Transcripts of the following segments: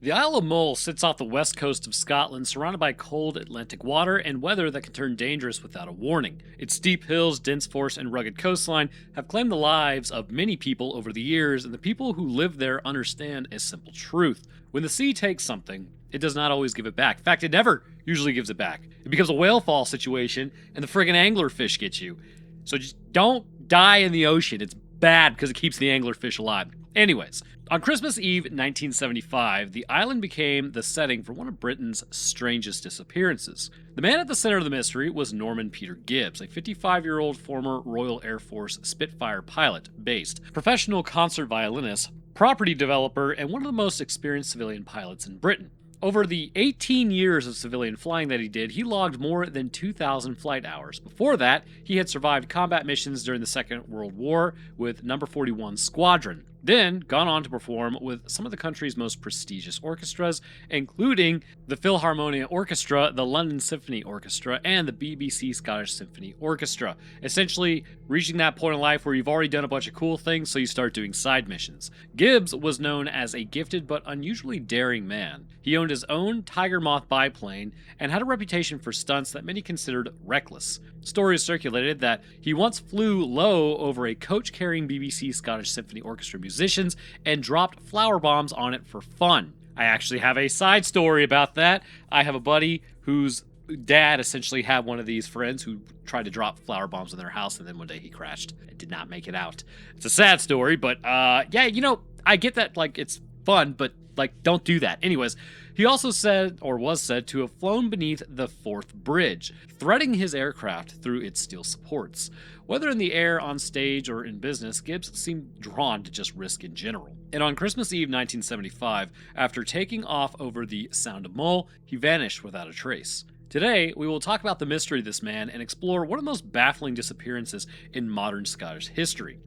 The Isle of Mull sits off the west coast of Scotland, surrounded by cold Atlantic water and weather that can turn dangerous without a warning. Its steep hills, dense forest, and rugged coastline have claimed the lives of many people over the years, and the people who live there understand a simple truth. When the sea takes something, it does not always give it back. In fact, it never usually gives it back. It becomes a whale fall situation, and the friggin' anglerfish gets you. So just don't die in the ocean. It's bad because it keeps the anglerfish alive. Anyways, on Christmas Eve 1975, the island became the setting for one of Britain's strangest disappearances. The man at the center of the mystery was Norman Peter Gibbs, a 55-year-old former Royal Air Force Spitfire pilot-based, professional concert violinist, property developer, and one of the most experienced civilian pilots in Britain. Over the 18 years of civilian flying that he did, he logged more than 2,000 flight hours. Before that, he had survived combat missions during the Second World War with No. 41 Squadron, then gone on to perform with some of the country's most prestigious orchestras, including the Philharmonia Orchestra, the London Symphony Orchestra, and the BBC Scottish Symphony Orchestra. Essentially, reaching that point in life where you've already done a bunch of cool things, so you start doing side missions. Gibbs was known as a gifted but unusually daring man. He owned his own Tiger Moth biplane and had a reputation for stunts that many considered reckless. Stories circulated that he once flew low over a coach-carrying BBC Scottish Symphony Orchestra musicians and dropped flower bombs on it for fun. I actually have a side story about that. I have a buddy whose dad essentially had one of these friends who tried to drop flower bombs in their house, and then one day he crashed and did not make it out. It's a sad story, but yeah, I get that, it's fun, but don't do that. Anyways, he also said, or was said, to have flown beneath the Forth Bridge, threading his aircraft through its steel supports. Whether in the air, on stage, or in business, Gibbs seemed drawn to just risk in general. And on Christmas Eve 1975, after taking off over the Sound of Mull, he vanished without a trace. Today, we will talk about the mystery of this man and explore one of the most baffling disappearances in modern Scottish history.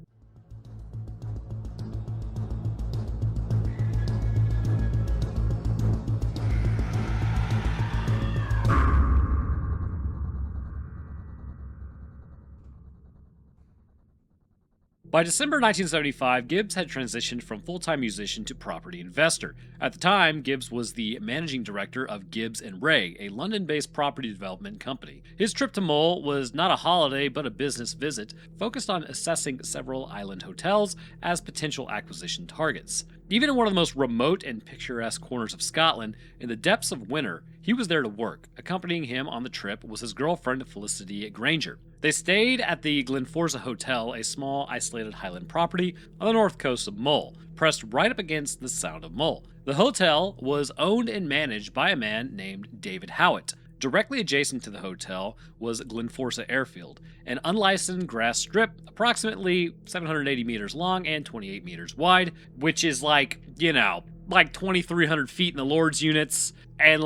By December 1975, Gibbs had transitioned from full-time musician to property investor. At the time, Gibbs was the managing director of Gibbs & Ray, a London-based property development company. His trip to Mull was not a holiday but a business visit, focused on assessing several island hotels as potential acquisition targets. Even in one of the most remote and picturesque corners of Scotland, in the depths of winter, he was there to work. Accompanying him on the trip was his girlfriend, Felicity Granger. They stayed at the Glenforsa Hotel, a small, isolated highland property on the north coast of Mull, pressed right up against the Sound of Mull. The hotel was owned and managed by a man named David Howitt. Directly adjacent to the hotel was Glenforsa Airfield, an unlicensed grass strip approximately 780 meters long and 28 meters wide, which is like 2,300 feet in the Lord's units and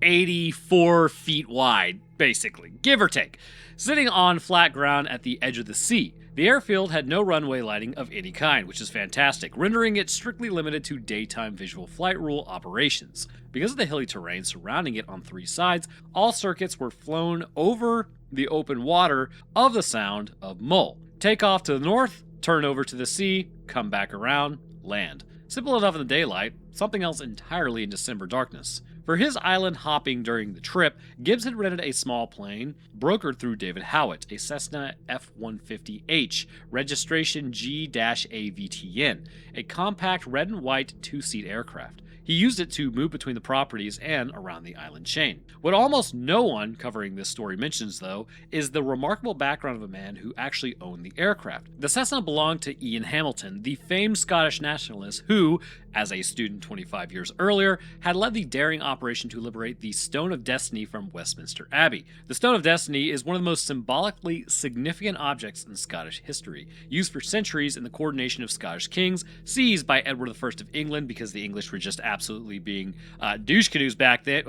84 feet wide, basically, give or take, sitting on flat ground at the edge of the sea. The airfield had no runway lighting of any kind, which is fantastic, rendering it strictly limited to daytime visual flight rule operations. Because of the hilly terrain surrounding it on three sides, all circuits were flown over the open water of the Sound of Mull. Take off to the north, turn over to the sea, come back around, land. Simple enough in the daylight, something else entirely in December darkness. For his island hopping during the trip, Gibbs had rented a small plane, brokered through David Howitt, a Cessna F-150H, registration G-AVTN, a compact red and white two-seat aircraft. He used it to move between the properties and around the island chain. What almost no one covering this story mentions, though, is the remarkable background of a man who actually owned the aircraft. The Cessna belonged to Ian Hamilton, the famed Scottish nationalist who, as a student 25 years earlier, had led the daring operation to liberate the Stone of Destiny from Westminster Abbey. The Stone of Destiny is one of the most symbolically significant objects in Scottish history, used for centuries in the coronation of Scottish kings, seized by Edward I of England because the English were just absolutely being douche canoes back then.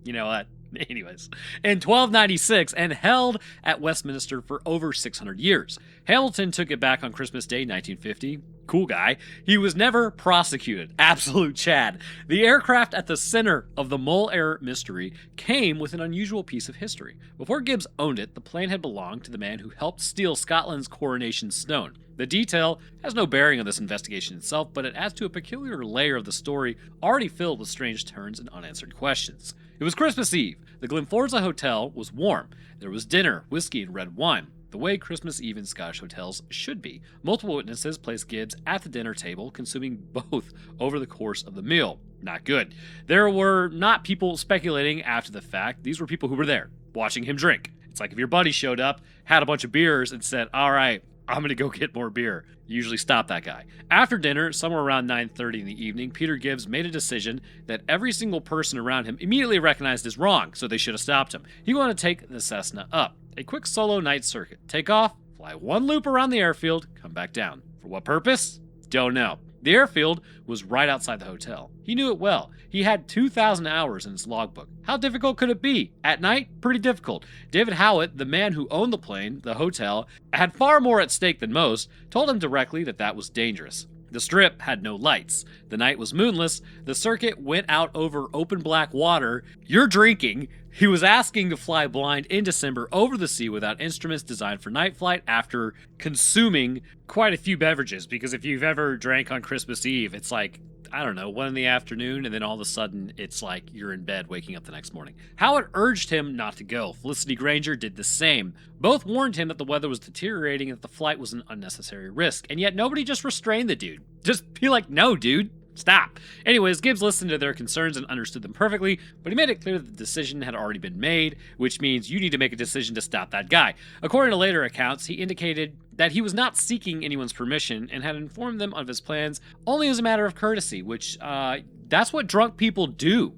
You know what? Anyways, in 1296 and held at Westminster for over 600 years. Hamilton took it back on Christmas Day 1950. Cool guy. He was never prosecuted. Absolute Chad. The aircraft at the center of the Mull Air Mystery came with an unusual piece of history. Before Gibbs owned it, the plane had belonged to the man who helped steal Scotland's coronation stone. The detail has no bearing on this investigation itself, but it adds to a peculiar layer of the story already filled with strange turns and unanswered questions. It was Christmas Eve. The Glenforsa Hotel was warm. There was dinner, whiskey, and red wine, the way Christmas Eve in Scottish hotels should be. Multiple witnesses placed Gibbs at the dinner table, consuming both over the course of the meal. Not good. There were not people speculating after the fact. These were people who were there, watching him drink. It's like if your buddy showed up, had a bunch of beers, and said, "All right, I'm going to go get more beer." You usually stop that guy. After dinner, somewhere around 9:30 in the evening, Peter Gibbs made a decision that every single person around him immediately recognized as wrong, so they should have stopped him. He wanted to take the Cessna up. A quick solo night circuit. Take off, fly one loop around the airfield, come back down. For what purpose? Don't know. The airfield was right outside the hotel. He knew it well. He had 2,000 hours in his logbook. How difficult could it be? At night? Pretty difficult. David Howitt, the man who owned the plane, the hotel, had far more at stake than most, told him directly that that was dangerous. The strip had no lights. The night was moonless. The circuit went out over open black water. You're drinking. He was asking to fly blind in December over the sea without instruments designed for night flight after consuming quite a few beverages. Because if you've ever drank on Christmas Eve, it's like, I don't know, 1 in the afternoon, and then all of a sudden it's like you're in bed waking up the next morning. Howard urged him not to go. Felicity Granger did the same. Both warned him that the weather was deteriorating and that the flight was an unnecessary risk. And yet nobody just restrained the dude. Just be like, no, dude. Stop. Anyways, Gibbs listened to their concerns and understood them perfectly, but he made it clear that the decision had already been made, which means you need to make a decision to stop that guy. According to later accounts, he indicated that he was not seeking anyone's permission and had informed them of his plans only as a matter of courtesy, which, that's what drunk people do.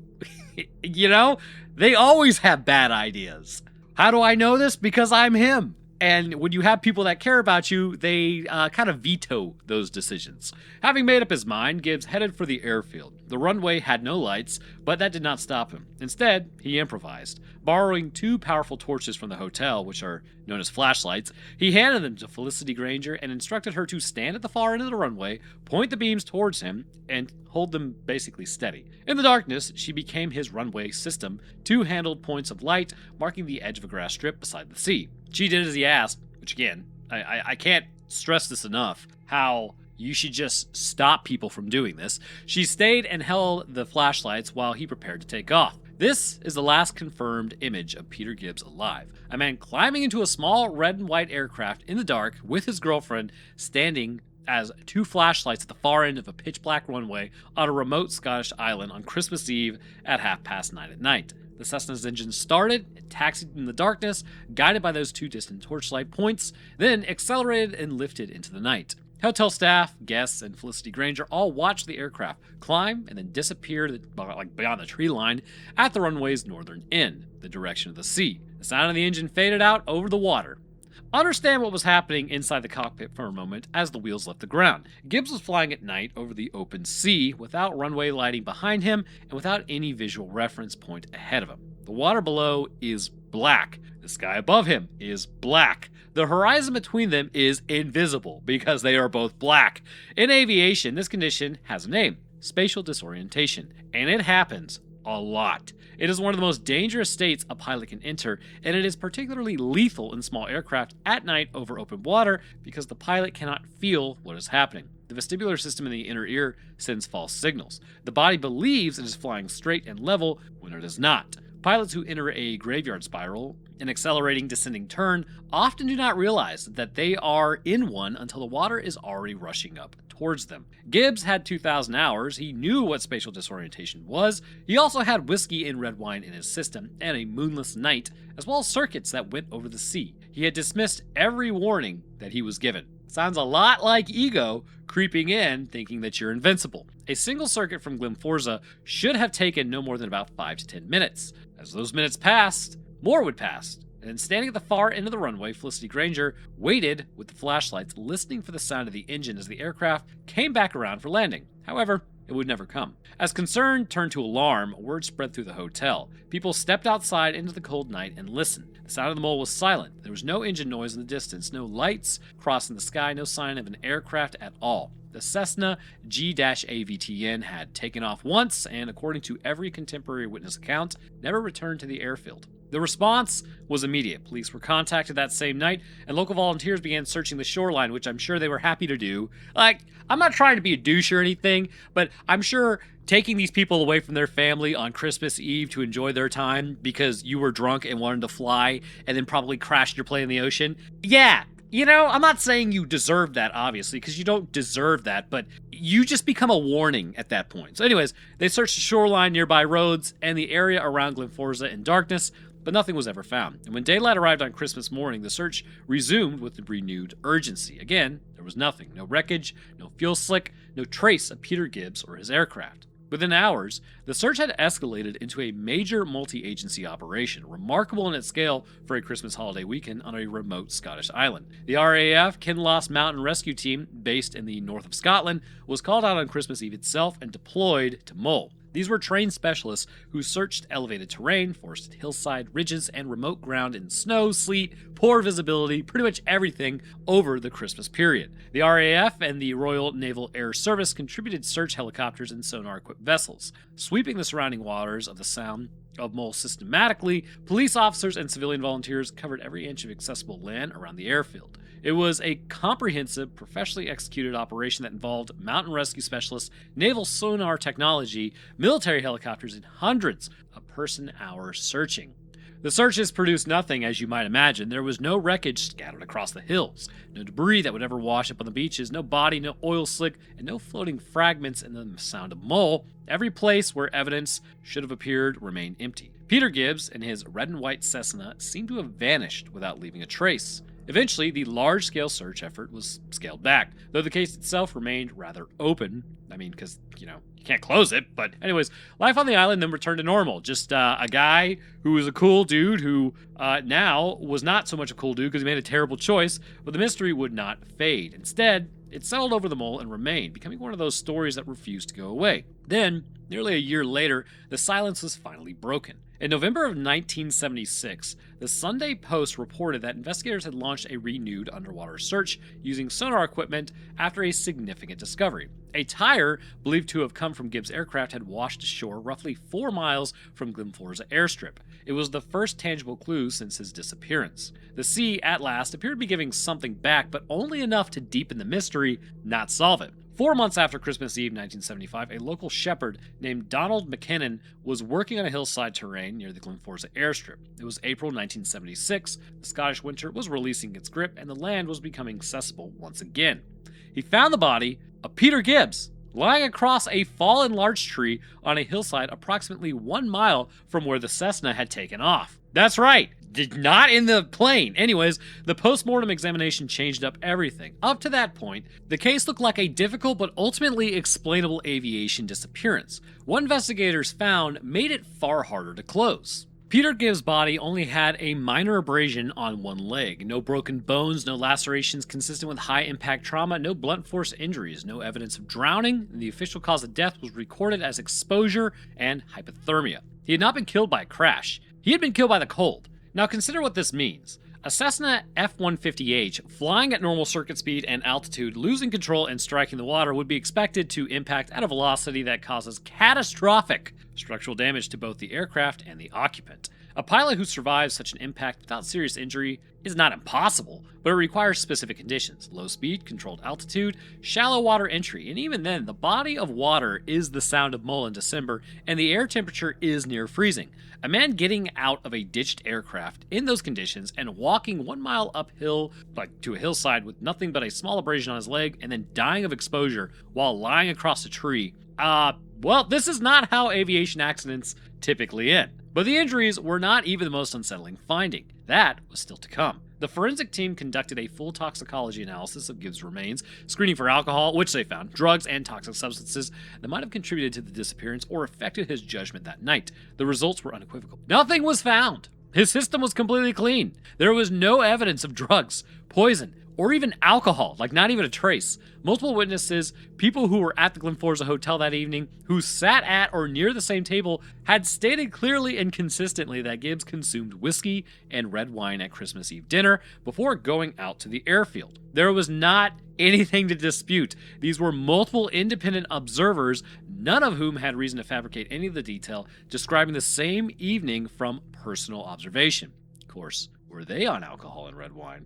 You know? They always have bad ideas. How do I know this? Because I'm him. And when you have people that care about you, they kind of veto those decisions. Having made up his mind, Gibbs headed for the airfield. The runway had no lights, but that did not stop him. Instead, he improvised. Borrowing 2 powerful torches from the hotel, which are known as flashlights, he handed them to Felicity Granger and instructed her to stand at the far end of the runway, point the beams towards him, and hold them basically steady. In the darkness, she became his runway system, 2 handled points of light marking the edge of a grass strip beside the sea. She did as he asked, which again, I can't stress this enough, how you should just stop people from doing this. She stayed and held the flashlights while he prepared to take off. This is the last confirmed image of Peter Gibbs alive. A man climbing into a small red and white aircraft in the dark with his girlfriend standing as 2 flashlights at the far end of a pitch-black runway on a remote Scottish island on Christmas Eve at 9:30 at night. The Cessna's engine started, it taxied in the darkness, guided by those 2 distant torchlight points, then accelerated and lifted into the night. Hotel staff, guests, and Felicity Granger all watched the aircraft climb and then disappear beyond the tree line at the runway's northern end, the direction of the sea. The sound of the engine faded out over the water. Understand what was happening inside the cockpit for a moment as the wheels left the ground. Gibbs was flying at night over the open sea without runway lighting behind him and without any visual reference point ahead of him. The water below is black. The sky above him is black. The horizon between them is invisible because they are both black. In aviation, this condition has a name: spatial disorientation, and it happens a lot. It is one of the most dangerous states a pilot can enter, and it is particularly lethal in small aircraft at night over open water because the pilot cannot feel what is happening. The vestibular system in the inner ear sends false signals. The body believes it is flying straight and level when it is not. Pilots who enter a graveyard spiral, an accelerating descending turn, often do not realize that they are in one until the water is already rushing up towards them. Gibbs had 2,000 hours. He knew what spatial disorientation was. He also had whiskey and red wine in his system and a moonless night, as well as circuits that went over the sea. He had dismissed every warning that he was given. Sounds a lot like ego creeping in, thinking that you're invincible. A single circuit from Glenforsa should have taken no more than about 5 to 10 minutes. As those minutes passed, more would pass. And standing at the far end of the runway, Felicity Granger waited with the flashlights, listening for the sound of the engine as the aircraft came back around for landing. However, it would never come. As concern turned to alarm, word spread through the hotel. People stepped outside into the cold night and listened. The sound of the mole was silent. There was no engine noise in the distance, no lights crossing the sky, no sign of an aircraft at all. The Cessna G-AVTN had taken off once and, according to every contemporary witness account, never returned to the airfield. The response was immediate. Police were contacted that same night, and local volunteers began searching the shoreline, which I'm sure they were happy to do. Like, I'm not trying to be a douche or anything, but I'm sure taking these people away from their family on Christmas Eve to enjoy their time because you were drunk and wanted to fly and then probably crashed your plane in the ocean. Yeah. You know, I'm not saying you deserve that, obviously, because you don't deserve that, but you just become a warning at that point. So anyways, they searched the shoreline, nearby roads, and the area around Glenforsa in darkness, but nothing was ever found. And when daylight arrived on Christmas morning, the search resumed with renewed urgency. Again, there was nothing. No wreckage, no fuel slick, no trace of Peter Gibbs or his aircraft. Within hours, the search had escalated into a major multi-agency operation, remarkable in its scale for a Christmas holiday weekend on a remote Scottish island. The RAF Kinloss Mountain Rescue Team, based in the north of Scotland, was called out on Christmas Eve itself and deployed to Mull. These were trained specialists who searched elevated terrain, forested hillside ridges, and remote ground in snow, sleet, poor visibility, pretty much everything over the Christmas period. The RAF and the Royal Naval Air Service contributed search helicopters and sonar-equipped vessels. Sweeping the surrounding waters of the Sound of Mull systematically, police officers and civilian volunteers covered every inch of accessible land around the airfield. It was a comprehensive, professionally executed operation that involved mountain rescue specialists, naval sonar technology, military helicopters, and hundreds of person-hours searching. The searches produced nothing, as you might imagine. There was no wreckage scattered across the hills, no debris that would ever wash up on the beaches, no body, no oil slick, and no floating fragments in the Sound of Mull. Every place where evidence should have appeared remained empty. Peter Gibbs and his red and white Cessna seemed to have vanished without leaving a trace. Eventually, the large-scale search effort was scaled back, though the case itself remained rather open. I mean, because, you can't close it. But anyways, life on the island then returned to normal. Just a guy who was a cool dude who now was not so much a cool dude because he made a terrible choice, but the mystery would not fade. Instead, it settled over the Mull and remained, becoming one of those stories that refused to go away. Then, nearly a year later, the silence was finally broken. In November of 1976, the Sunday Post reported that investigators had launched a renewed underwater search using sonar equipment after a significant discovery. A tire believed to have come from Gibbs' aircraft had washed ashore roughly 4 miles from Glenforsa Airstrip. It was the first tangible clue since his disappearance. The sea, at last, appeared to be giving something back, but only enough to deepen the mystery, not solve it. 4 months after Christmas Eve 1975, a local shepherd named Donald McKinnon was working on a hillside terrain near the Glenforsa Airstrip. It was April 1976, the Scottish winter was releasing its grip, and the land was becoming accessible once again. He found the body of Peter Gibbs lying across a fallen larch tree on a hillside approximately 1 mile from where the Cessna had taken off. That's right, not in the plane. Anyways, the post-mortem examination changed up everything. Up to that point, the case looked like a difficult but ultimately explainable aviation disappearance. What investigators found made it far harder to close. Peter Gibbs' body only had a minor abrasion on one leg. No broken bones, no lacerations consistent with high-impact trauma, no blunt force injuries, no evidence of drowning, and the official cause of death was recorded as exposure and hypothermia. He had not been killed by a crash. He had been killed by the cold. Now consider what this means. A Cessna F-150H, flying at normal circuit speed and altitude, losing control and striking the water, would be expected to impact at a velocity that causes catastrophic structural damage to both the aircraft and the occupant. A pilot who survives such an impact without serious injury is not impossible, but it requires specific conditions: low speed, controlled altitude, shallow water entry, and even then, the body of water is the Sound of Mull in December, and the air temperature is near freezing. A man getting out of a ditched aircraft in those conditions and walking 1 mile uphill, to a hillside with nothing but a small abrasion on his leg, and then dying of exposure while lying across a tree, well, this is not how aviation accidents typically end. But the injuries were not even the most unsettling finding. That was still to come. The forensic team conducted a full toxicology analysis of Gibbs' remains, screening for alcohol, which they found, drugs, and toxic substances that might have contributed to the disappearance or affected his judgment that night. The results were unequivocal. Nothing was found. His system was completely clean. There was no evidence of drugs, poison, or even alcohol, like not even a trace. Multiple witnesses, people who were at the Glenforsa Hotel that evening, who sat at or near the same table, had stated clearly and consistently that Gibbs consumed whiskey and red wine at Christmas Eve dinner before going out to the airfield. There was not anything to dispute. These were multiple independent observers, none of whom had reason to fabricate any of the detail, describing the same evening from personal observation. Of course, were they on alcohol and red wine?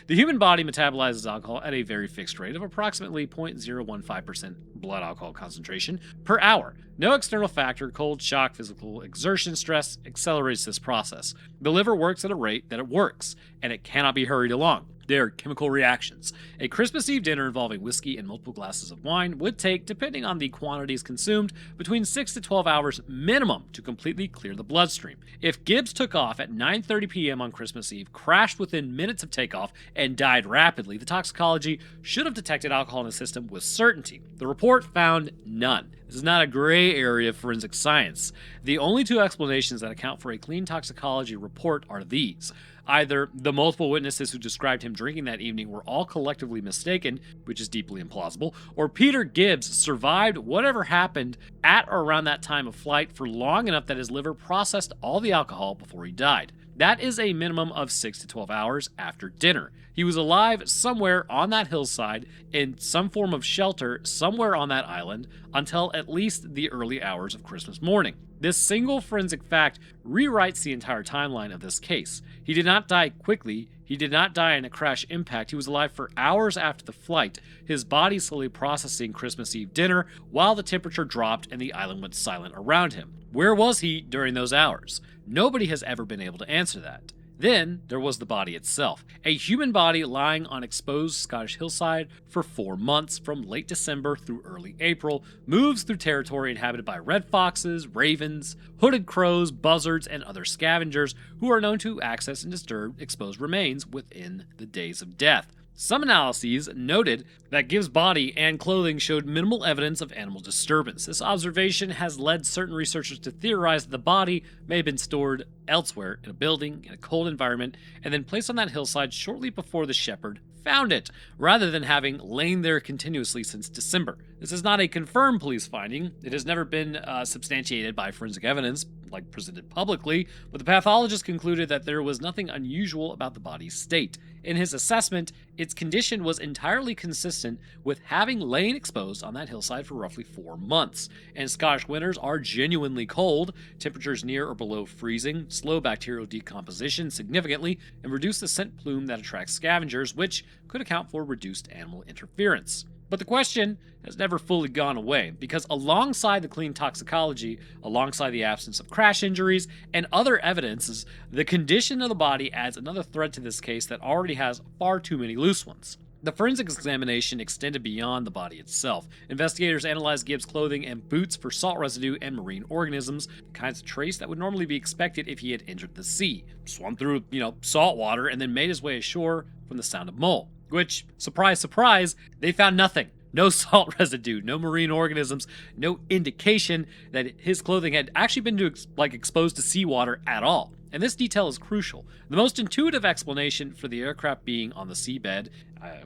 The human body metabolizes alcohol at a very fixed rate of approximately 0.015% blood alcohol concentration per hour. No external factor, cold, shock, physical exertion, stress, accelerates this process. The liver works at a rate that it works, and it cannot be hurried along. They are chemical reactions. A Christmas Eve dinner involving whiskey and multiple glasses of wine would take, depending on the quantities consumed, between 6 to 12 hours minimum to completely clear the bloodstream. If Gibbs took off at 9:30 p.m. on Christmas Eve, crashed within minutes of takeoff, and died rapidly, the toxicology should have detected alcohol in his system with certainty. The report found none. This is not a gray area of forensic science. The only two explanations that account for a clean toxicology report are these. Either the multiple witnesses who described him drinking that evening were all collectively mistaken, which is deeply implausible, or Peter Gibbs survived whatever happened at or around that time of flight for long enough that his liver processed all the alcohol before he died. That is a minimum of 6 to 12 hours after dinner. He was alive somewhere on that hillside in some form of shelter somewhere on that island until at least the early hours of Christmas morning. This single forensic fact rewrites the entire timeline of this case. He did not die quickly. He did not die in a crash impact. He was alive for hours after the flight, his body slowly processing Christmas Eve dinner while the temperature dropped and the island went silent around him. Where was he during those hours? Nobody has ever been able to answer that. Then there was the body itself, a human body lying on exposed Scottish hillside for 4 months from late December through early April, moves through territory inhabited by red foxes, ravens, hooded crows, buzzards, and other scavengers who are known to access and disturb exposed remains within the days of death. Some analyses noted that Gibbs' body and clothing showed minimal evidence of animal disturbance. This observation has led certain researchers to theorize that the body may have been stored elsewhere in a building, in a cold environment, and then placed on that hillside shortly before the shepherd found it, rather than having lain there continuously since December. This is not a confirmed police finding. It has never been substantiated by forensic evidence, like presented publicly, but the pathologist concluded that there was nothing unusual about the body's state. In his assessment, its condition was entirely consistent with having lain exposed on that hillside for roughly 4 months. And Scottish winters are genuinely cold, temperatures near or below freezing, slow bacterial decomposition significantly, and reduce the scent plume that attracts scavengers, which could account for reduced animal interference. But the question has never fully gone away, because alongside the clean toxicology, alongside the absence of crash injuries and other evidences, the condition of the body adds another thread to this case that already has far too many loose ones. The forensic examination extended beyond the body itself. Investigators analyzed Gibbs' clothing and boots for salt residue and marine organisms, the kinds of trace that would normally be expected if he had entered the sea, swum through, salt water, and then made his way ashore from the Sound of Mull. Which, surprise, surprise, they found nothing. No salt residue, no marine organisms, no indication that his clothing had actually been exposed to seawater at all. And this detail is crucial. The most intuitive explanation for the aircraft being on the seabed,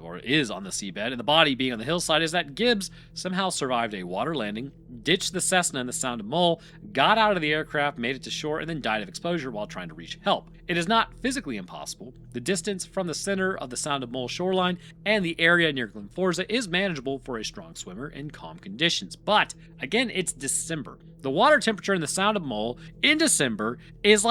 or is on the seabed, and the body being on the hillside is that Gibbs somehow survived a water landing, ditched the Cessna in the Sound of Mull, got out of the aircraft, made it to shore, and then died of exposure while trying to reach help. It is not physically impossible. The distance from the center of the Sound of Mull shoreline and the area near Glenforsa is manageable for a strong swimmer in calm conditions. But, again, it's December. The water temperature in the Sound of Mull in December is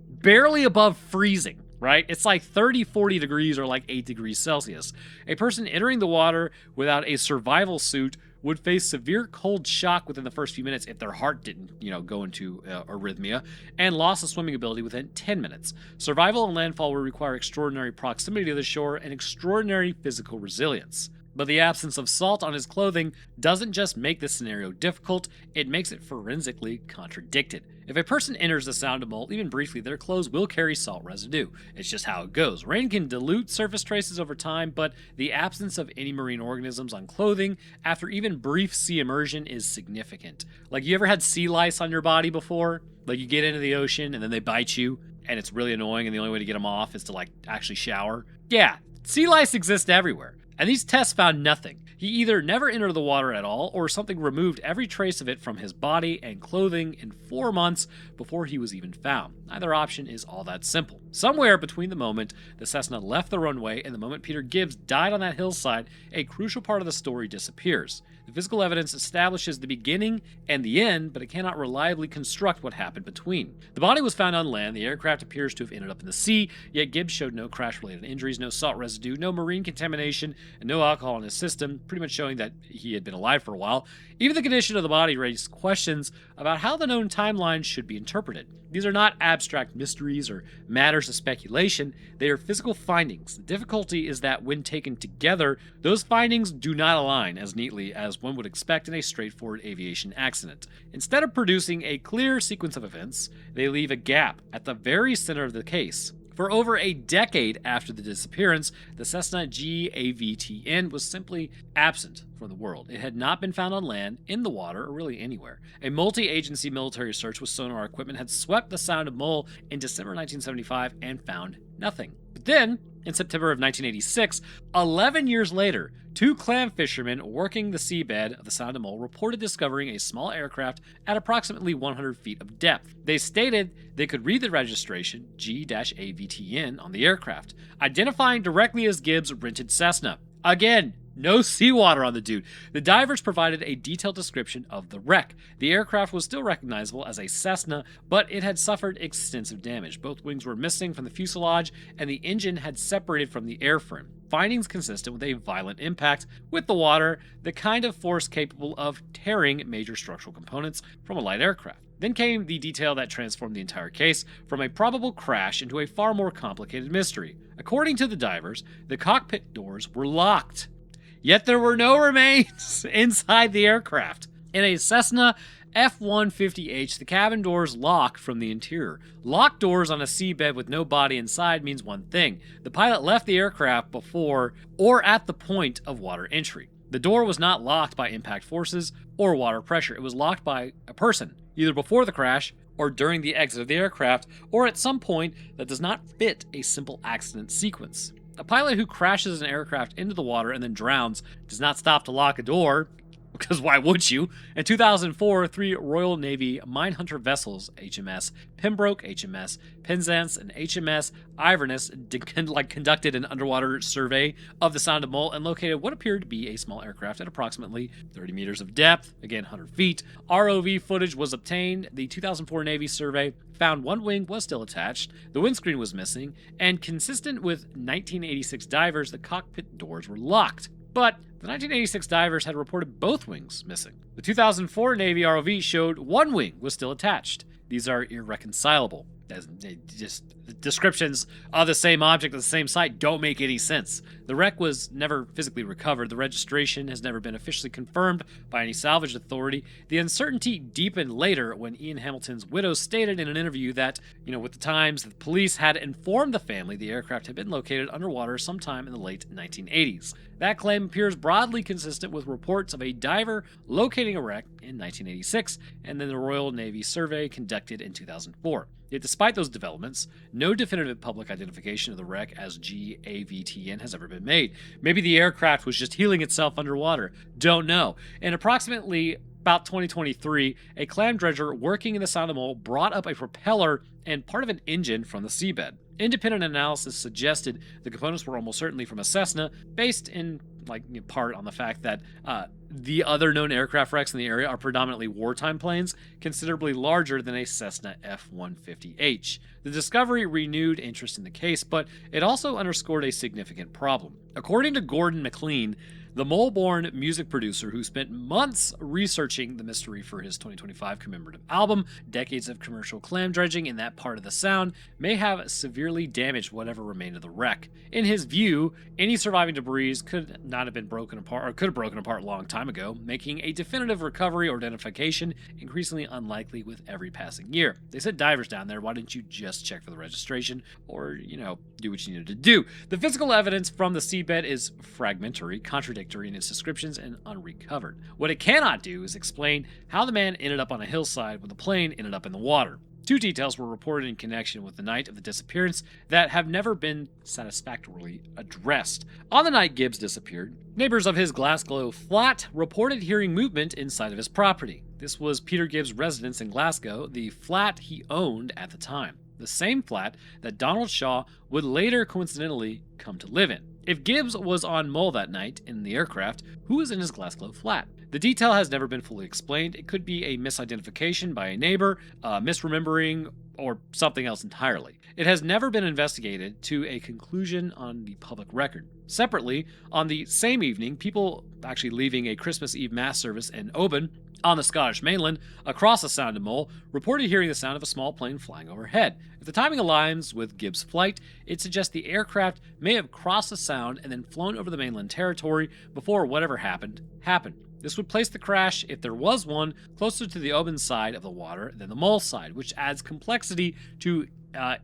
barely above freezing, right? It's 30, 40 degrees or 8 degrees Celsius. A person entering the water without a survival suit would face severe cold shock within the first few minutes if their heart didn't, go into arrhythmia, and loss of swimming ability within 10 minutes. Survival and landfall would require extraordinary proximity to the shore and extraordinary physical resilience. But the absence of salt on his clothing doesn't just make this scenario difficult, it makes it forensically contradicted. If a person enters the Sound of Mull, even briefly, their clothes will carry salt residue. It's just how it goes. Rain can dilute surface traces over time, but the absence of any marine organisms on clothing after even brief sea immersion is significant. You ever had sea lice on your body before? You get into the ocean and then they bite you, and it's really annoying, and the only way to get them off is to actually shower? Yeah. Sea lice exist everywhere, and these tests found nothing. He either never entered the water at all, or something removed every trace of it from his body and clothing in 4 months before he was even found. Neither option is all that simple. Somewhere between the moment the Cessna left the runway and the moment Peter Gibbs died on that hillside, a crucial part of the story disappears. The physical evidence establishes the beginning and the end, but it cannot reliably construct what happened between. The body was found on land, the aircraft appears to have ended up in the sea, yet Gibbs showed no crash-related injuries, no salt residue, no marine contamination, and no alcohol in his system, pretty much showing that he had been alive for a while. Even the condition of the body raised questions about how the known timeline should be interpreted. These are not abstract mysteries or matters of speculation, they are physical findings. The difficulty is that when taken together, those findings do not align as neatly as one would expect in a straightforward aviation accident. Instead of producing a clear sequence of events, they leave a gap at the very center of the case. For over a decade after the disappearance, the Cessna GAVTN was simply absent from the world. It had not been found on land, in the water, or really anywhere. A multi-agency military search with sonar equipment had swept the Sound of Mull in December 1975 and found nothing. But then, in September of 1986, 11 years later, 2 clam fishermen working the seabed of the Sound of Mull reported discovering a small aircraft at approximately 100 feet of depth. They stated they could read the registration G-AVTN on the aircraft, identifying directly as Gibbs' rented Cessna. Again, no seawater on the dude. The divers provided a detailed description of the wreck. The aircraft was still recognizable as a Cessna, but it had suffered extensive damage. Both wings were missing from the fuselage, and the engine had separated from the airframe. Findings consistent with a violent impact with the water, the kind of force capable of tearing major structural components from a light aircraft. Then came the detail that transformed the entire case from a probable crash into a far more complicated mystery. According to the divers, the cockpit doors were locked. Yet there were no remains inside the aircraft. In a Cessna F-150H, the cabin doors lock from the interior. Locked doors on a seabed with no body inside means one thing. The pilot left the aircraft before or at the point of water entry. The door was not locked by impact forces or water pressure. It was locked by a person, either before the crash or during the exit of the aircraft, or at some point that does not fit a simple accident sequence. A pilot who crashes an aircraft into the water and then drowns does not stop to lock a door, because why would you? In 2004, 3 Royal Navy minehunter vessels, HMS Pembroke, HMS Penzance, and HMS Iverness, conducted an underwater survey of the Sound of Mull and located what appeared to be a small aircraft at approximately 30 meters of depth, again 100 feet. ROV footage was obtained. The 2004 Navy survey found one wing was still attached, the windscreen was missing, and consistent with 1986 divers, the cockpit doors were locked. But the 1986 divers had reported both wings missing. The 2004 Navy ROV showed one wing was still attached. These are irreconcilable. Just descriptions of the same object at the same site don't make any sense. The wreck was never physically recovered. The registration has never been officially confirmed by any salvage authority. The uncertainty deepened later when Ian Hamilton's widow stated in an interview that, with the Times, the police had informed the family the aircraft had been located underwater sometime in the late 1980s. That claim appears broadly consistent with reports of a diver locating a wreck in 1986 and then the Royal Navy survey conducted in 2004. Yet despite those developments, no definitive public identification of the wreck as GAVTN has ever been made. Maybe the aircraft was just healing itself underwater. Don't know. In approximately about 2023, a clam dredger working in the Sound of Mull brought up a propeller and part of an engine from the seabed. Independent analysis suggested the components were almost certainly from a Cessna, based in part on the fact that the other known aircraft wrecks in the area are predominantly wartime planes, considerably larger than a Cessna F-150H. The discovery renewed interest in the case, but it also underscored a significant problem. According to Gordon McLean, the Mull-born music producer who spent months researching the mystery for his 2025 commemorative album, decades of commercial clam dredging in that part of the Sound may have severely damaged whatever remained of the wreck. In his view, any surviving debris could not have been broken apart, or could have broken apart a long time ago, making a definitive recovery or identification increasingly unlikely with every passing year. They sent divers down there, why didn't you just check for the registration, or, do what you needed to do? The physical evidence from the seabed is fragmentary, contradictory, contradictory in its descriptions and unrecovered. What it cannot do is explain how the man ended up on a hillside when the plane ended up in the water. Two details were reported in connection with the night of the disappearance that have never been satisfactorily addressed. On the night Gibbs disappeared, neighbors of his Glasgow flat reported hearing movement inside of his property. This was Peter Gibbs' residence in Glasgow, the flat he owned at the time. The same flat that Donald Shaw would later coincidentally come to live in. If Gibbs was on Mull that night in the aircraft, who was in his Glasgow flat? The detail has never been fully explained. It could be a misidentification by a neighbor, misremembering, or something else entirely. It has never been investigated to a conclusion on the public record. Separately, on the same evening, people actually leaving a Christmas Eve mass service in Oban, on the Scottish mainland, across the Sound of Mull, reported hearing the sound of a small plane flying overhead. If the timing aligns with Gibbs' flight, it suggests the aircraft may have crossed the Sound and then flown over the mainland territory before whatever happened. This would place the crash, if there was one, closer to the Oban side of the water than the Mull side, which adds complexity to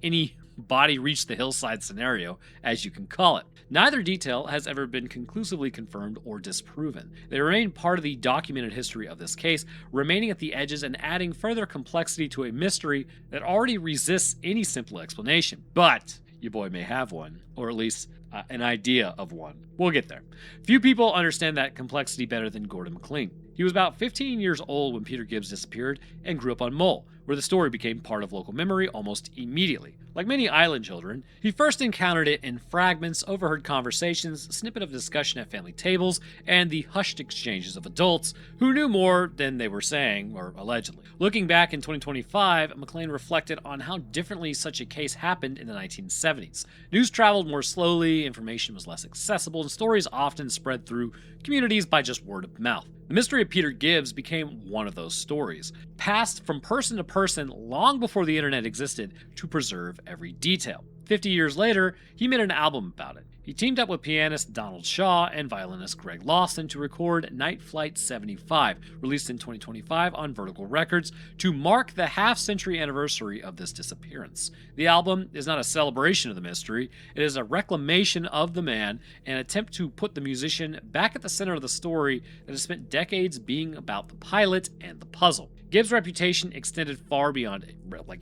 any body reach the hillside scenario, as you can call it. Neither detail has ever been conclusively confirmed or disproven. They remain part of the documented history of this case, remaining at the edges and adding further complexity to a mystery that already resists any simple explanation. But your boy may have one, or at least an idea of one. We'll get there. Few people understand that complexity better than Gordon McLean. He was about 15 years old when Peter Gibbs disappeared and grew up on Mull, where the story became part of local memory almost immediately. Like many island children, he first encountered it in fragments, overheard conversations, a snippet of discussion at family tables, and the hushed exchanges of adults who knew more than they were saying, or allegedly. Looking back in 2025, McLean reflected on how differently such a case happened in the 1970s. News traveled more slowly, information was less accessible, and stories often spread through communities by just word of mouth. The mystery of Peter Gibbs became one of those stories, passed from person to person long before the internet existed to preserve every detail. 50 years later, he made an album about it. He teamed up with pianist Donald Shaw and violinist Greg Lawson to record Night Flight 75, released in 2025 on Vertical Records, to mark the half-century anniversary of this disappearance. The album is not a celebration of the mystery, it is a reclamation of the man, an attempt to put the musician back at the center of the story that has spent decades being about the pilot and the puzzle. Gibbs' reputation extended far beyond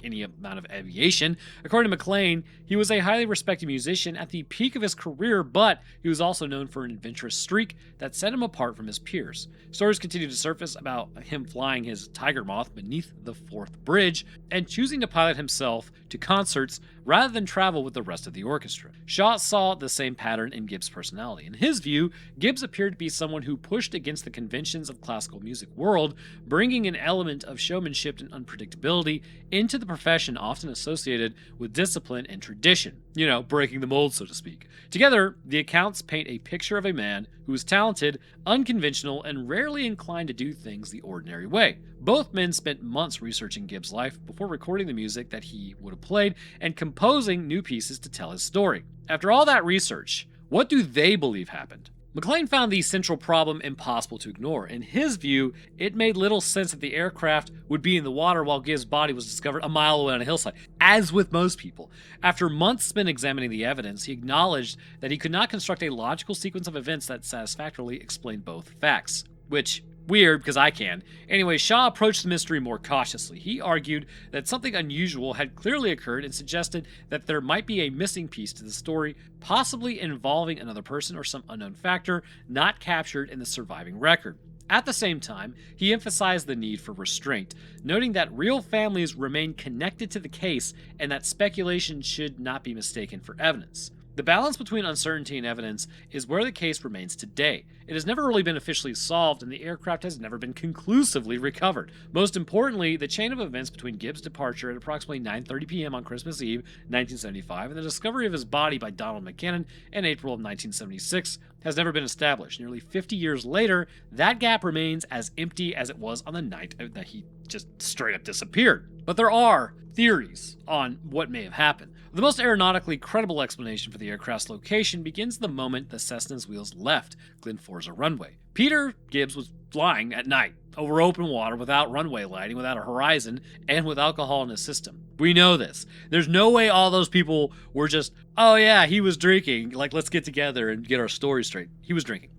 any amount of aviation. According to McLean, he was a highly respected musician at the peak of his career, but he was also known for an adventurous streak that set him apart from his peers. Stories continue to surface about him flying his Tiger Moth beneath the Fourth Bridge and choosing to pilot himself to concerts rather than travel with the rest of the orchestra. Shaw saw the same pattern in Gibbs' personality. In his view, Gibbs appeared to be someone who pushed against the conventions of classical music world, bringing an element of showmanship and unpredictability into the profession often associated with discipline and tradition. Breaking the mold, so to speak. Together, the accounts paint a picture of a man who is talented, unconventional, and rarely inclined to do things the ordinary way. Both men spent months researching Gibbs' life before recording the music that he would have played and composing new pieces to tell his story. After all that research, what do they believe happened? McLean found the central problem impossible to ignore. In his view, it made little sense that the aircraft would be in the water while Gibbs' body was discovered a mile away on a hillside. As with most people, after months spent examining the evidence, he acknowledged that he could not construct a logical sequence of events that satisfactorily explained both facts. Which, weird, because I can. Anyway, Shaw approached the mystery more cautiously. He argued that something unusual had clearly occurred and suggested that there might be a missing piece to the story, possibly involving another person or some unknown factor not captured in the surviving record. At the same time, he emphasized the need for restraint, noting that real families remain connected to the case and that speculation should not be mistaken for evidence. The balance between uncertainty and evidence is where the case remains today. It has never really been officially solved, and the aircraft has never been conclusively recovered. Most importantly, the chain of events between Gibbs' departure at approximately 9:30 p.m. on Christmas Eve, 1975, and the discovery of his body by Donald McCannon in April of 1976 has never been established. Nearly 50 years later, that gap remains as empty as it was on the night that he just straight up disappeared. But there are theories on what may have happened. The most aeronautically credible explanation for the aircraft's location begins the moment the Cessna's wheels left Glenforsa runway. Peter Gibbs was flying at night over open water without runway lighting, without a horizon, and with alcohol in his system. We know this. There's no way all those people were just, oh yeah, he was drinking, let's get together and get our story straight. He was drinking.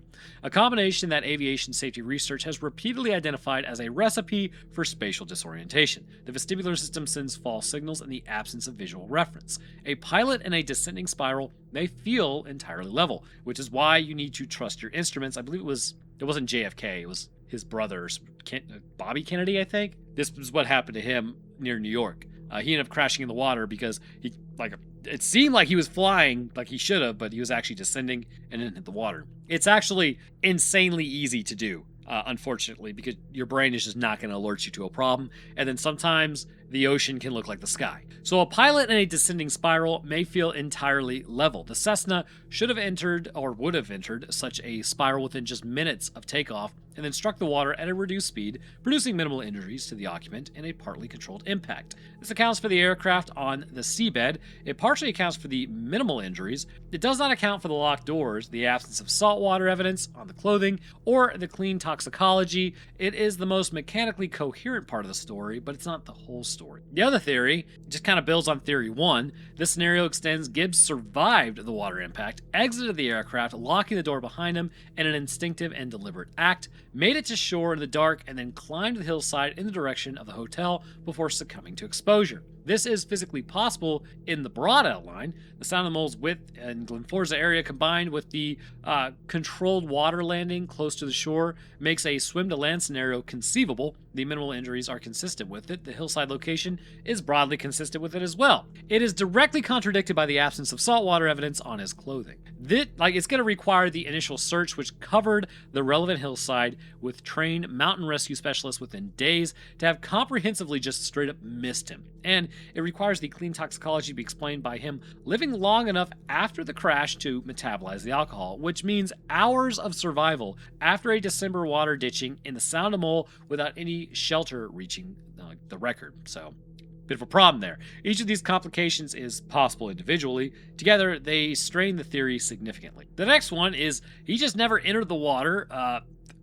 a combination that aviation safety research has repeatedly identified as a recipe for spatial disorientation. The vestibular system sends false signals in the absence of visual reference. A pilot in a descending spiral may feel entirely level, which is why you need to trust your instruments. I believe it wasn't JFK, it was his brother, Bobby Kennedy, I think. This is what happened to him near New York. He ended up crashing in the water because it seemed like he was flying like he should have, but he was actually descending and then hit the water. It's actually insanely easy to do, unfortunately, because your brain is just not going to alert you to a problem. And then sometimes the ocean can look like the sky. So a pilot in a descending spiral may feel entirely level. The Cessna should have entered, or would have entered, such a spiral within just minutes of takeoff and then struck the water at a reduced speed, producing minimal injuries to the occupant in a partly controlled impact. This accounts for the aircraft on the seabed. It partially accounts for the minimal injuries. It does not account for the locked doors, the absence of saltwater evidence on the clothing, or the clean toxicology. It is the most mechanically coherent part of the story, but it's not the whole story. The other theory just kind of builds on theory one. This scenario extends Gibbs survived the water impact, exited the aircraft, locking the door behind him in an instinctive and deliberate act, made it to shore in the dark, and then climbed the hillside in the direction of the hotel before succumbing to exposure. This is physically possible in the broad outline. The Sound of the Mull's width and Glenforsa area combined with the controlled water landing close to the shore makes a swim-to-land scenario conceivable. The minimal injuries are consistent with it. The hillside location is broadly consistent with it as well. It is directly contradicted by the absence of saltwater evidence on his clothing. It's going to require the initial search, which covered the relevant hillside with trained mountain rescue specialists within days, to have comprehensively just straight up missed him. And it requires the clean toxicology to be explained by him living long enough after the crash to metabolize the alcohol, which means hours of survival after a December water ditching in the Sound of Mull without any shelter reaching the record. So, bit of a problem there. Each of these complications is possible individually. Together, they strain the theory significantly. The next one is he just never entered the water.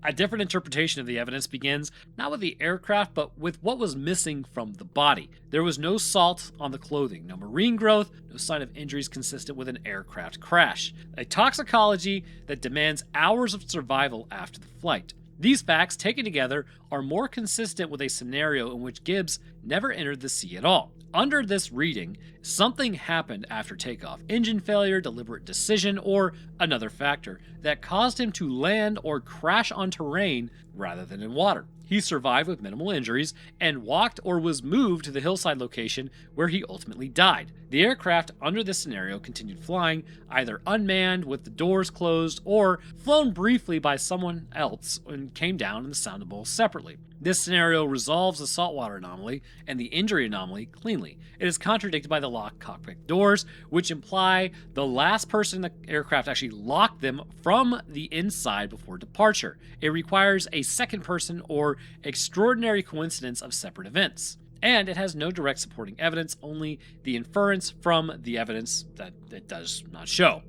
A different interpretation of the evidence begins not with the aircraft, but with what was missing from the body. There was no salt on the clothing, no marine growth, no sign of injuries consistent with an aircraft crash. A toxicology that demands hours of survival after the flight. These facts, taken together, are more consistent with a scenario in which Gibbs never entered the sea at all. Under this reading, something happened after takeoff. Engine failure, deliberate decision, or another factor that caused him to land or crash on terrain rather than in water. He survived with minimal injuries and walked or was moved to the hillside location where he ultimately died. The aircraft under this scenario continued flying, either unmanned with the doors closed or flown briefly by someone else and came down in the Sound of Mull separately. This scenario resolves the saltwater anomaly and the injury anomaly cleanly. It is contradicted by the locked cockpit doors, which imply the last person in the aircraft actually locked them from the inside before departure. It requires a second person or extraordinary coincidence of separate events. And it has no direct supporting evidence, only the inference from the evidence that it does not show.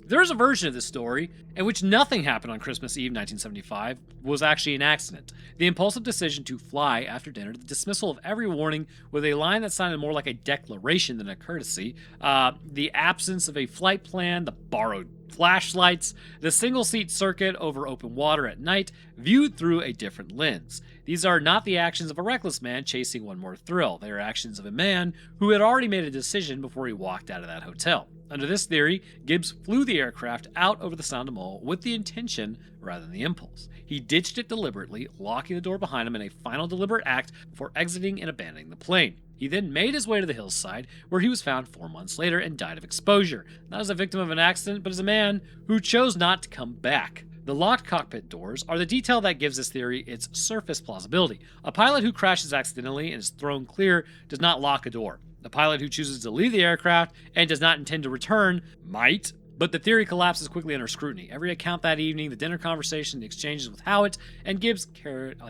There is a version of this story in which nothing happened on Christmas Eve 1975 was actually an accident. The impulsive decision to fly after dinner, the dismissal of every warning with a line that sounded more like a declaration than a courtesy, the absence of a flight plan, the borrowed flashlights, the single-seat circuit over open water at night, viewed through a different lens. These are not the actions of a reckless man chasing one more thrill. They are actions of a man who had already made a decision before he walked out of that hotel. Under this theory, Gibbs flew the aircraft out over the Sound of Mull with the intention rather than the impulse. He ditched it deliberately, locking the door behind him in a final deliberate act before exiting and abandoning the plane. He then made his way to the hillside, where he was found 4 months later and died of exposure, not as a victim of an accident, but as a man who chose not to come back. The locked cockpit doors are the detail that gives this theory its surface plausibility. A pilot who crashes accidentally and is thrown clear does not lock a door. The pilot who chooses to leave the aircraft and does not intend to return might, but the theory collapses quickly under scrutiny. Every account that evening, the dinner conversation, the exchanges with Howitt, and Gibbs'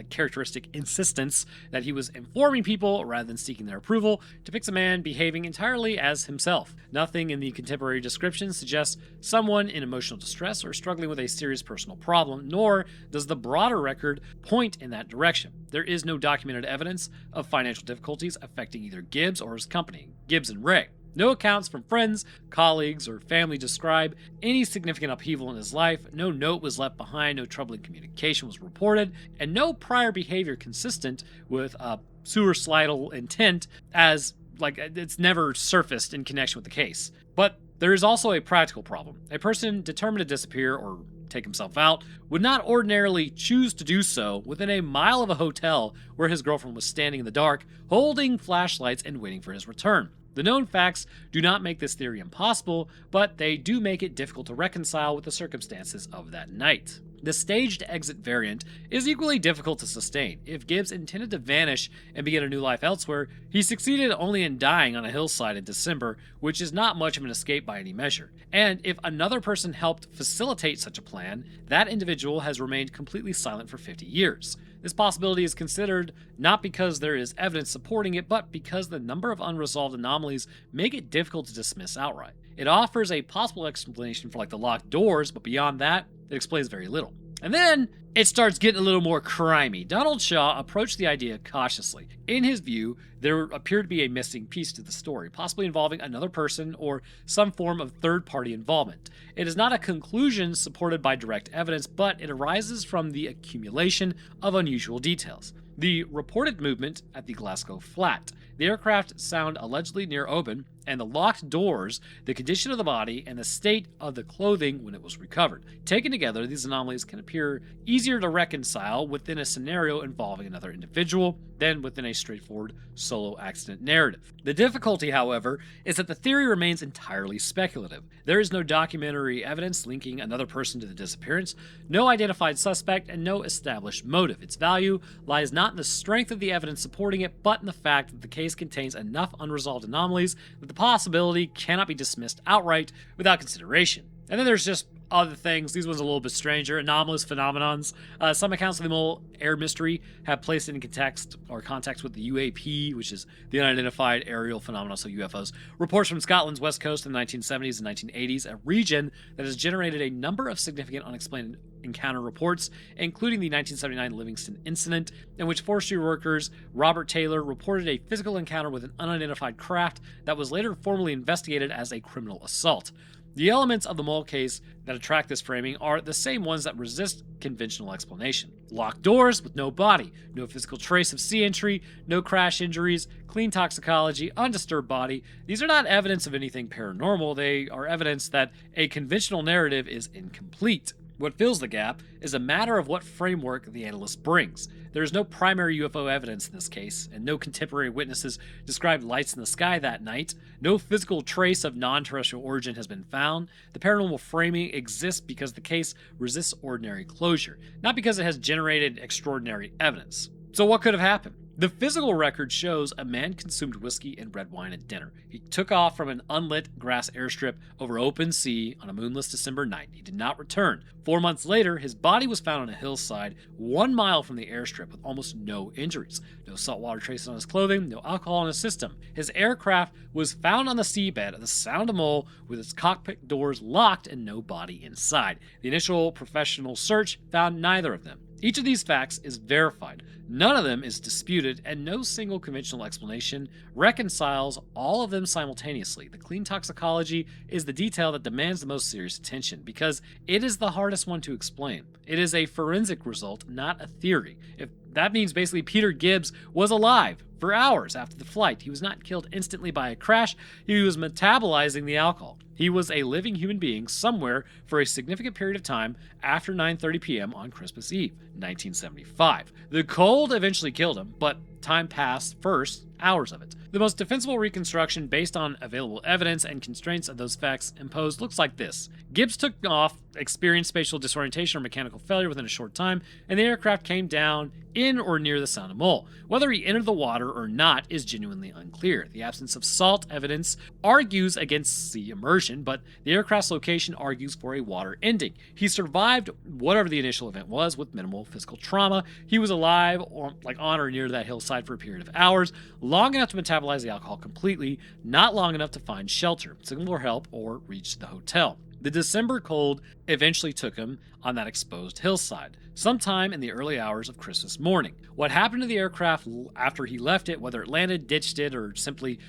characteristic insistence that he was informing people rather than seeking their approval, depicts a man behaving entirely as himself. Nothing in the contemporary description suggests someone in emotional distress or struggling with a serious personal problem, nor does the broader record point in that direction. There is no documented evidence of financial difficulties affecting either Gibbs or his company, Gibbs and Ray. No accounts from friends, colleagues, or family describe any significant upheaval in his life. No note was left behind, no troubling communication was reported, and no prior behavior consistent with a suicidal intent as it's never surfaced in connection with the case. But there is also a practical problem. A person determined to disappear or take himself out would not ordinarily choose to do so within a mile of a hotel where his girlfriend was standing in the dark, holding flashlights and waiting for his return. The known facts do not make this theory impossible, but they do make it difficult to reconcile with the circumstances of that night. The staged exit variant is equally difficult to sustain. If Gibbs intended to vanish and begin a new life elsewhere, he succeeded only in dying on a hillside in December, which is not much of an escape by any measure. And if another person helped facilitate such a plan, that individual has remained completely silent for 50 years. This possibility is considered not because there is evidence supporting it, but because the number of unresolved anomalies make it difficult to dismiss outright. It offers a possible explanation for the locked doors, but beyond that, it explains very little. And then it starts getting a little more crimey. Donald Shaw approached the idea cautiously. In his view, there appeared to be a missing piece to the story, possibly involving another person or some form of third-party involvement. It is not a conclusion supported by direct evidence, but it arises from the accumulation of unusual details. The reported movement at the Glasgow Flat, the aircraft sound allegedly near open, and the locked doors, the condition of the body, and the state of the clothing when it was recovered. Taken together, these anomalies can appear easier to reconcile within a scenario involving another individual than within a straightforward solo accident narrative. The difficulty, however, is that the theory remains entirely speculative. There is no documentary evidence linking another person to the disappearance, no identified suspect, and no established motive. Its value lies not in the strength of the evidence supporting it, but in the fact that the case contains enough unresolved anomalies that the possibility cannot be dismissed outright without consideration. And then there's just other things. These ones are a little bit stranger. Anomalous phenomenons. Some accounts of the Mull Air Mystery have placed it in context with the UAP, which is the unidentified aerial phenomenon, so UFOs. Reports from Scotland's west coast in the 1970s and 1980s, a region that has generated a number of significant unexplained encounter reports, including the 1979 Livingston incident, in which forestry workers Robert Taylor reported a physical encounter with an unidentified craft that was later formally investigated as a criminal assault. The elements of the Mull case that attract this framing are the same ones that resist conventional explanation. Locked doors with no body, no physical trace of sea entry, no crash injuries, clean toxicology, undisturbed body. These are not evidence of anything paranormal. They are evidence that a conventional narrative is incomplete. What fills the gap is a matter of what framework the analyst brings. There is no primary UFO evidence in this case, and no contemporary witnesses described lights in the sky that night. No physical trace of non-terrestrial origin has been found. The paranormal framing exists because the case resists ordinary closure, not because it has generated extraordinary evidence. So what could have happened? The physical record shows a man consumed whiskey and red wine at dinner. He took off from an unlit grass airstrip over open sea on a moonless December night. He did not return. 4 months later, his body was found on a hillside 1 mile from the airstrip with almost no injuries. No saltwater traces on his clothing, no alcohol in his system. His aircraft was found on the seabed of the Sound of Mull with its cockpit doors locked and no body inside. The initial professional search found neither of them. Each of these facts is verified. None of them is disputed, and no single conventional explanation reconciles all of them simultaneously. The clean toxicology is the detail that demands the most serious attention, because it is the hardest one to explain. It is a forensic result, not a theory. If that means basically Peter Gibbs was alive for hours after the flight. He was not killed instantly by a crash. He was metabolizing the alcohol. He was a living human being somewhere for a significant period of time after 9:30 p.m. on Christmas Eve, 1975. The cold eventually killed him, but time passed first, hours of it. The most defensible reconstruction based on available evidence and constraints of those facts imposed looks like this. Gibbs took off, experienced spatial disorientation or mechanical failure within a short time, and the aircraft came down in or near the Sound of Mull. Whether he entered the water or not is genuinely unclear. The absence of salt evidence argues against sea immersion, but the aircraft's location argues for a water ending. He survived whatever the initial event was with minimal physical trauma. He was alive on or near that hillside for a period of hours, long enough to metabolize the alcohol completely, not long enough to find shelter, signal for help, or reach the hotel. The December cold eventually took him on that exposed hillside, sometime in the early hours of Christmas morning. What happened to the aircraft after he left it, whether it landed, ditched it, or simply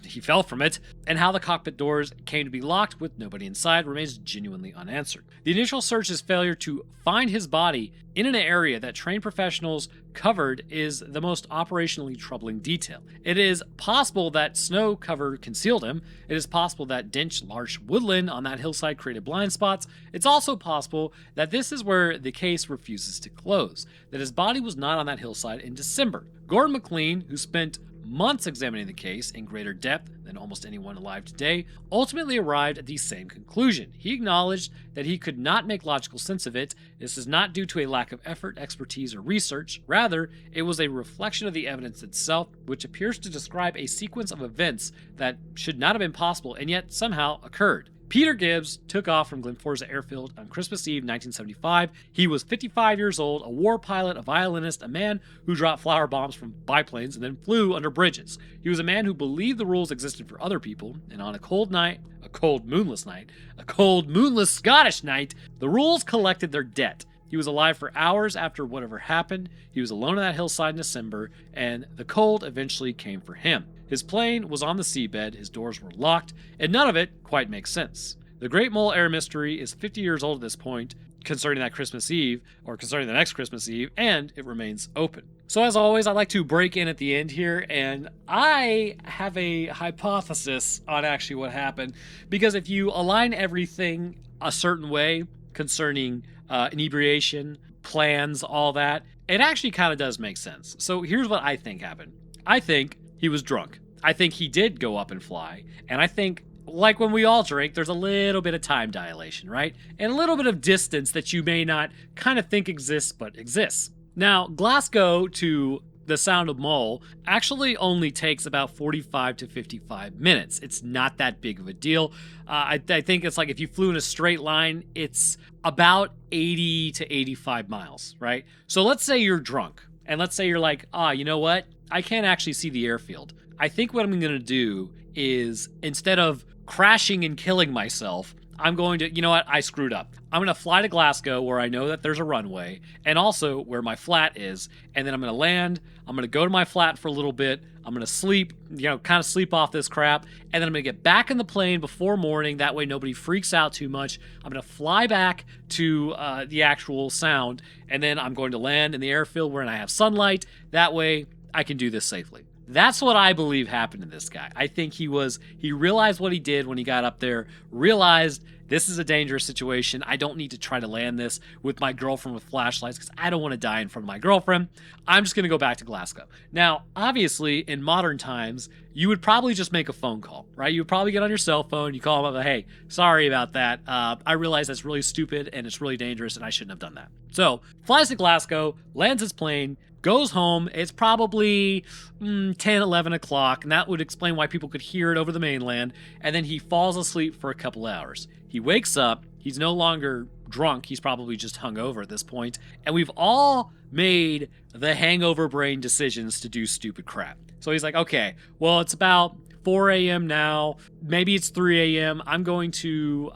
he fell from it, and how the cockpit doors came to be locked with nobody inside remains genuinely unanswered. The initial search's failure to find his body in an area that trained professionals covered is the most operationally troubling detail. It is possible that snow cover concealed him. It is possible that dense large woodland on that hillside created blind spots. It's also possible that this is where the case refuses to close, that his body was not on that hillside in December. Gordon McLean, who spent months examining the case in greater depth than almost anyone alive today, ultimately arrived at the same conclusion. He acknowledged that he could not make logical sense of it. This is not due to a lack of effort, expertise, or research. Rather, it was a reflection of the evidence itself, which appears to describe a sequence of events that should not have been possible and yet somehow occurred. Peter Gibbs took off from Glenforsa Airfield on Christmas Eve 1975. He was 55 years old, a war pilot, a violinist, a man who dropped flower bombs from biplanes and then flew under bridges. He was a man who believed the rules existed for other people, and on a cold moonless Scottish night, the rules collected their debt. He was alive for hours after whatever happened. He was alone on that hillside in December, and the cold eventually came for him. His plane was on the seabed, his doors were locked, and none of it quite makes sense. The Great Mull Air Mystery is 50 years old at this point, concerning that Christmas Eve, or concerning the next Christmas Eve, and it remains open. So as always, I'd like to break in at the end here, and I have a hypothesis on actually what happened, because if you align everything a certain way concerning inebriation, plans, all that, it actually kind of does make sense. So here's what I think happened. I think he was drunk. I think he did go up and fly. And I think, like when we all drink, there's a little bit of time dilation, right? And a little bit of distance that you may not kind of think exists, but exists. Now, Glasgow to the Sound of Mull actually only takes about 45 to 55 minutes. It's not that big of a deal. I think it's like if you flew in a straight line, it's about 80 to 85 miles, right? So let's say you're drunk, and let's say you're like, you know what? I can't actually see the airfield. I think what I'm going to do is, instead of crashing and killing myself, I'm going to, you know what, I screwed up. I'm going to fly to Glasgow where I know that there's a runway and also where my flat is. And then I'm going to land. I'm going to go to my flat for a little bit. I'm going to sleep, kind of sleep off this crap. And then I'm going to get back in the plane before morning. That way nobody freaks out too much. I'm going to fly back to the actual Sound. And then I'm going to land in the airfield where I have sunlight. That way I can do this safely. That's what I believe happened to this guy. I think he realized what he did when he got up there, realized this is a dangerous situation. I don't need to try to land this with my girlfriend with flashlights because I don't want to die in front of my girlfriend. I'm just going to go back to Glasgow. Now, obviously, in modern times, you would probably just make a phone call, right? You would probably get on your cell phone, you call them up, hey, sorry about that. I realize that's really stupid and it's really dangerous and I shouldn't have done that. So, flies to Glasgow, lands his plane, goes home. It's probably 10, 11 o'clock, and that would explain why people could hear it over the mainland. And then he falls asleep for a couple hours. He wakes up. He's no longer drunk. He's probably just hungover at this point. And we've all made the hangover brain decisions to do stupid crap. So he's like, okay, well, it's about 4 a.m. now. Maybe it's 3 a.m. I'm going to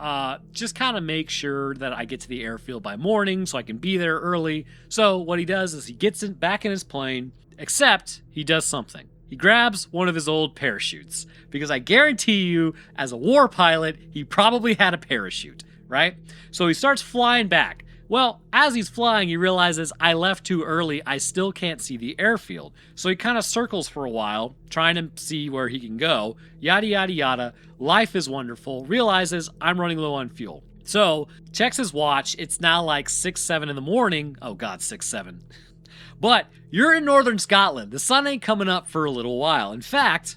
just kind of make sure that I get to the airfield by morning so I can be there early. So what he does is he gets back in his plane, except he does something. He grabs one of his old parachutes, because I guarantee you, as a war pilot, he probably had a parachute, right? So he starts flying back. Well, as he's flying, he realizes, I left too early, I still can't see the airfield. So he kind of circles for a while, trying to see where he can go, yada, yada, yada. Life is wonderful, realizes I'm running low on fuel. So, checks his watch, it's now like 6, 7 in the morning. Oh God, 6, 7. But you're in northern Scotland, the sun ain't coming up for a little while. In fact,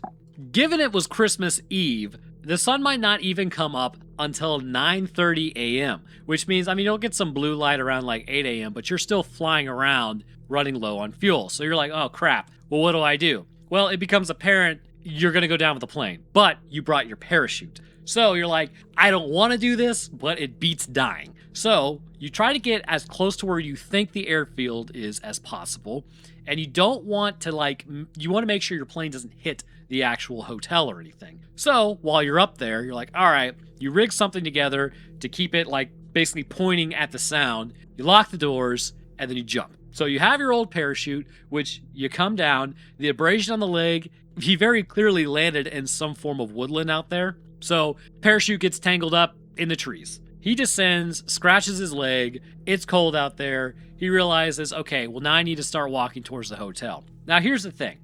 given it was Christmas Eve, the sun might not even come up until 9:30 a.m., which means, you'll get some blue light around like 8 a.m., but you're still flying around running low on fuel. So you're like, oh crap, well, what do I do? Well, it becomes apparent you're going to go down with the plane, but you brought your parachute. So you're like, I don't want to do this, but it beats dying. So you try to get as close to where you think the airfield is as possible. and you don't want to you want to make sure your plane doesn't hit the actual hotel or anything. So while you're up there, you're like, all right, you rig something together to keep it basically pointing at the sound. You lock the doors, and then you jump. So you have your old parachute, which you come down, the abrasion on the leg, he very clearly landed in some form of woodland out there. So parachute gets tangled up in the trees. He descends, scratches his leg. It's cold out there. He realizes, okay, well, now I need to start walking towards the hotel. Now, here's the thing.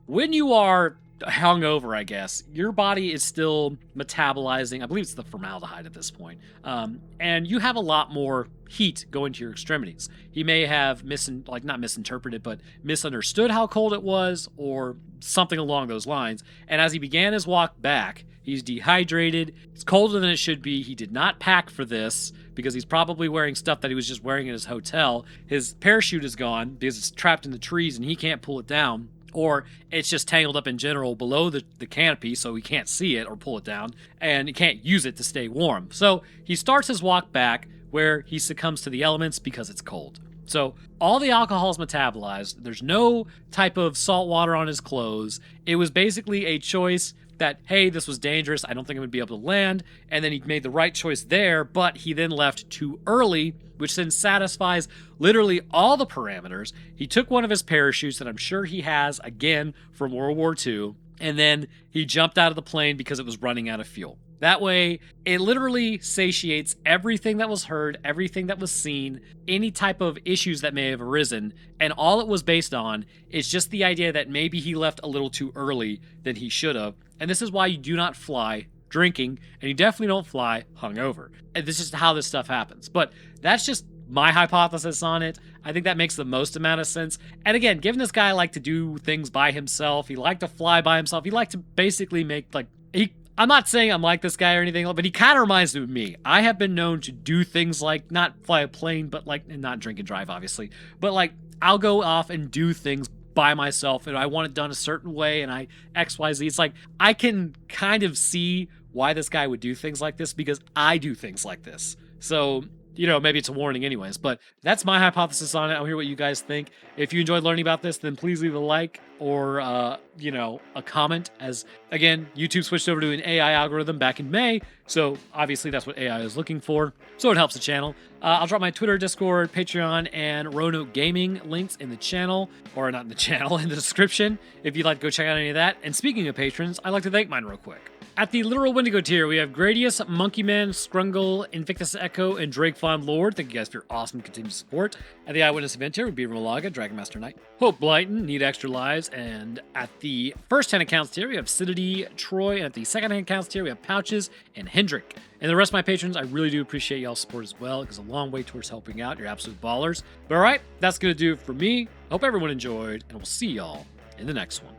When you are hungover, I guess, your body is still metabolizing, I believe it's the formaldehyde at this point, and you have a lot more heat going to your extremities. He may have not misinterpreted, but misunderstood how cold it was or something along those lines. And as he began his walk back, he's dehydrated. It's colder than it should be. He did not pack for this because he's probably wearing stuff that he was just wearing in his hotel. His parachute is gone because it's trapped in the trees and he can't pull it down. Or it's just tangled up in general below the canopy so he can't see it or pull it down, and he can't use it to stay warm. So he starts his walk back where he succumbs to the elements because it's cold. So all the alcohol is metabolized. There's no type of salt water on his clothes. It was basically a choice that, hey, this was dangerous. I don't think I'm going to be able to land. And then he made the right choice there, but he then left too early, which then satisfies literally all the parameters. He took one of his parachutes that I'm sure he has, again, from World War II, and then he jumped out of the plane because it was running out of fuel. That way, it literally satiates everything that was heard, everything that was seen, any type of issues that may have arisen, and all it was based on is just the idea that maybe he left a little too early than he should have. And this is why you do not fly drinking, and you definitely don't fly hungover. And this is how this stuff happens. But that's just my hypothesis on it. I think that makes the most amount of sense. And again, given this guy liked to do things by himself, he liked to fly by himself, he liked to basically make I'm not saying I'm like this guy or anything, but he kind of reminds me of me. I have been known to do things like not fly a plane, but and not drink and drive, obviously. But I'll go off and do things by myself, and I want it done a certain way, and I XYZ. It's I can kind of see why this guy would do things like this because I do things like this. So, maybe it's a warning anyways, but that's my hypothesis on it. I'll hear what you guys think. If you enjoyed learning about this, then please leave a like or, a comment, as, again, YouTube switched over to an AI algorithm back in May, so obviously that's what AI is looking for, so it helps the channel. I'll drop my Twitter, Discord, Patreon, and Roanoke Gaming links in the channel, or not in the channel, in the description, if you'd like to go check out any of that. And speaking of patrons, I'd like to thank mine real quick. At the literal Wendigo tier, we have Gradius, Monkeyman, Scrungle, Invictus Echo, and Drake Fond Lord. Thank you guys for your awesome continued support. At the Eyewitness event tier, would be Malaga, Dragon Master Knight, Hope Blighton, Need Extra Lives, and at the first-hand accounts tier, we have Sidity, Troy, and at the second-hand accounts tier, we have Pouches and Hendrick. And the rest of my patrons, I really do appreciate y'all's support as well. It goes a long way towards helping out. You're absolute ballers. But all right, that's going to do it for me. Hope everyone enjoyed, and we'll see y'all in the next one.